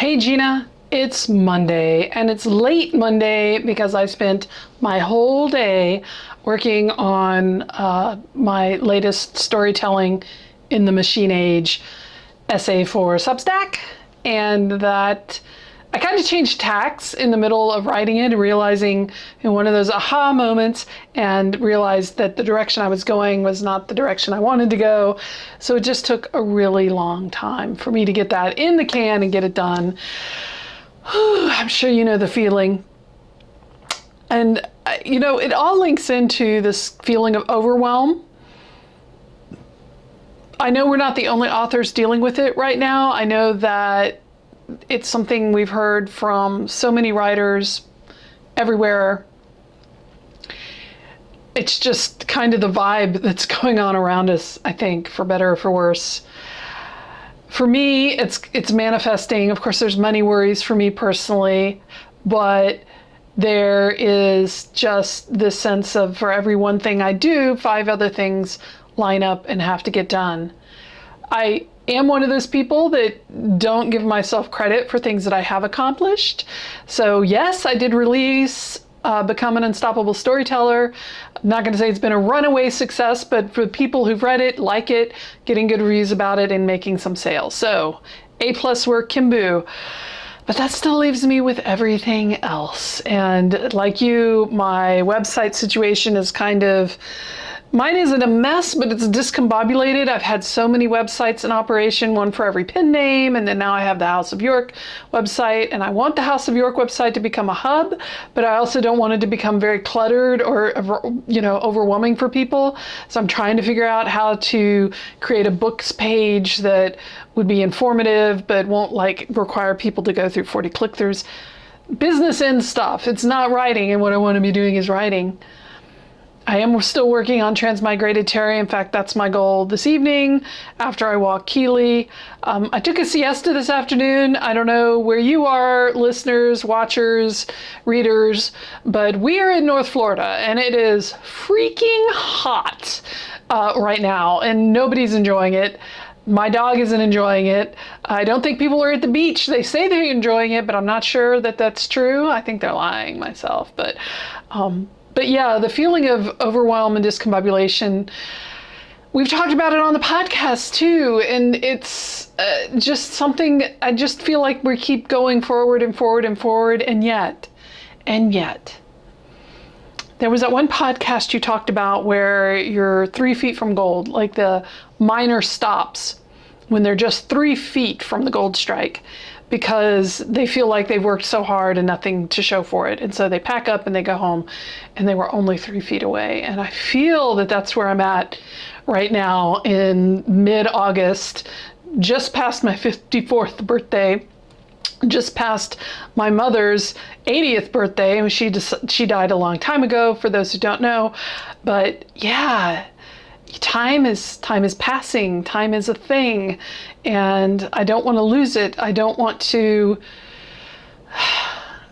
Hey Gina, it's Monday, and it's late Monday because I spent my whole day working on my latest storytelling in the machine age essay for Substack, and that I kind of changed tacks in the middle of writing it and realizing in one of those aha moments and realized that the direction I was going was not the direction I wanted to go. So it just took a really long time for me to get that in the can and get it done. I'm sure you know the feeling. And, it all links into this feeling of overwhelm. I know we're not the only authors dealing with it right now. I know that it's something we've heard from so many writers everywhere. It's just kind of the vibe that's going on around us, I think, for better or for worse. For me, it's manifesting. Of course, there's money worries for me personally, but there is just this sense of for every one thing I do, 5 other things line up and have to get done. I am one of those people that don't give myself credit for things that I have accomplished. So yes, I did release Become an Unstoppable Storyteller. I'm not going to say it's been a runaway success, but for people who've read it, like it, getting good reviews about it, and making some sales. So A+ work, Kimbu. But that still leaves me with everything else. And like you, my website situation is mine isn't a mess, but it's discombobulated. I've had so many websites in operation, one for every pen name, and then now I have the House of York website, and I want the House of York website to become a hub, but I also don't want it to become very cluttered or, overwhelming for people. So I'm trying to figure out how to create a books page that would be informative, but won't require people to go through 40 click-throughs. Business end stuff. It's not writing, and what I want to be doing is writing. I am still working on Transmigrated Terry. In fact, that's my goal this evening after I walk Keeley. I took a siesta this afternoon. I don't know where you are, listeners, watchers, readers, but we are in North Florida and it is freaking hot right now and nobody's enjoying it. My dog isn't enjoying it. I don't think people are at the beach. They say they're enjoying it, but I'm not sure that that's true. I think they're lying myself, but yeah, the feeling of overwhelm and discombobulation, we've talked about it on the podcast too, and it's just something, I just feel like we keep going forward and forward and forward, and yet, there was that one podcast you talked about where you're 3 feet from gold, like the miner stops when they're just 3 feet from the gold strike, because they feel like they've worked so hard and nothing to show for it. And so they pack up and they go home and they were only 3 feet away. And I feel that that's where I'm at right now in mid-August, just past my 54th birthday, just past my mother's 80th birthday. She died a long time ago, for those who don't know. But yeah, time is passing. Time is a thing, and I don't want to lose it. I don't want to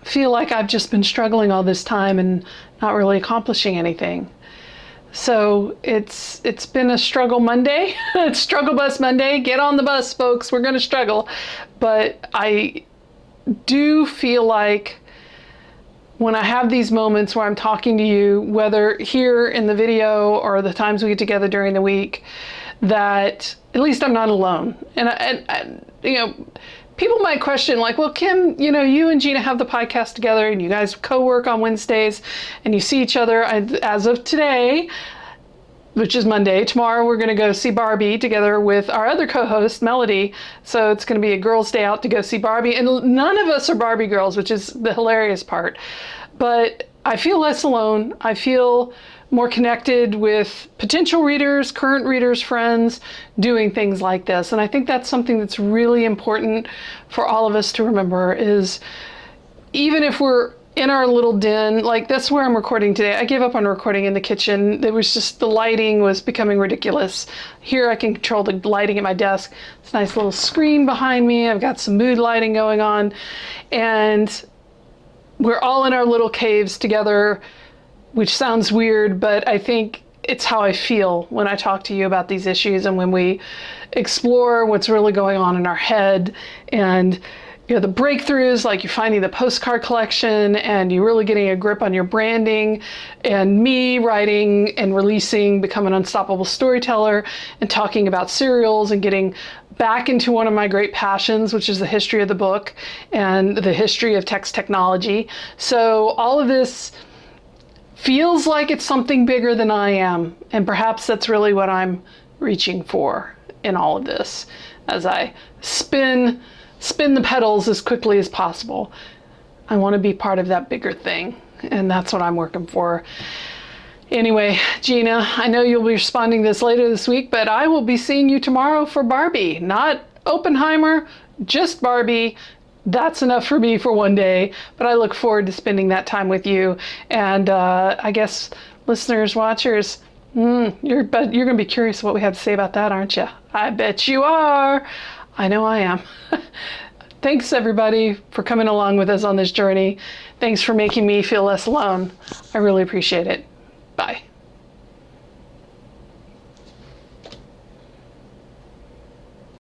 feel like I've just been struggling all this time and not really accomplishing anything. So it's been a struggle Monday. It's Struggle Bus Monday. Get on the bus, folks. We're going to struggle. But I do feel like when I have these moments where I'm talking to you, whether here in the video or the times we get together during the week, that at least I'm not alone. And people might question well, Kim, you and Gina have the podcast together and you guys co-work on Wednesdays and you see each other. As of today, which is Monday, tomorrow we're going to go see Barbie together with our other co-host, Melody. So it's going to be a girls' day out to go see Barbie. And none of us are Barbie girls, which is the hilarious part. But I feel less alone. I feel more connected with potential readers, current readers, friends, doing things like this. And I think that's something that's really important for all of us to remember is even if we're in our little den, that's where I'm recording today. I gave up on recording in the kitchen. There was just, the lighting was becoming ridiculous. Here I can control the lighting at my desk. It's a nice little screen behind me. I've got some mood lighting going on. And we're all in our little caves together, which sounds weird, but I think it's how I feel when I talk to you about these issues and when we explore what's really going on in our head. And the breakthroughs, like you're finding the postcard collection and you're really getting a grip on your branding, and me writing and releasing Become an Unstoppable Storyteller and talking about serials and getting back into one of my great passions, which is the history of the book and the history of text technology. So all of this feels like it's something bigger than I am, and perhaps that's really what I'm reaching for in all of this as I spin the pedals as quickly as possible. I want to be part of that bigger thing, and that's what I'm working for. Anyway, Gina, I know you'll be responding to this later this week, but I will be seeing you tomorrow for Barbie. Not Oppenheimer, just Barbie. That's enough for me for one day, but I look forward to spending that time with you. And I guess listeners, watchers, you're going to be curious what we have to say about that, aren't you? I bet you are. I know I am. Thanks everybody for coming along with us on this journey. Thanks for making me feel less alone. I really appreciate it. Bye.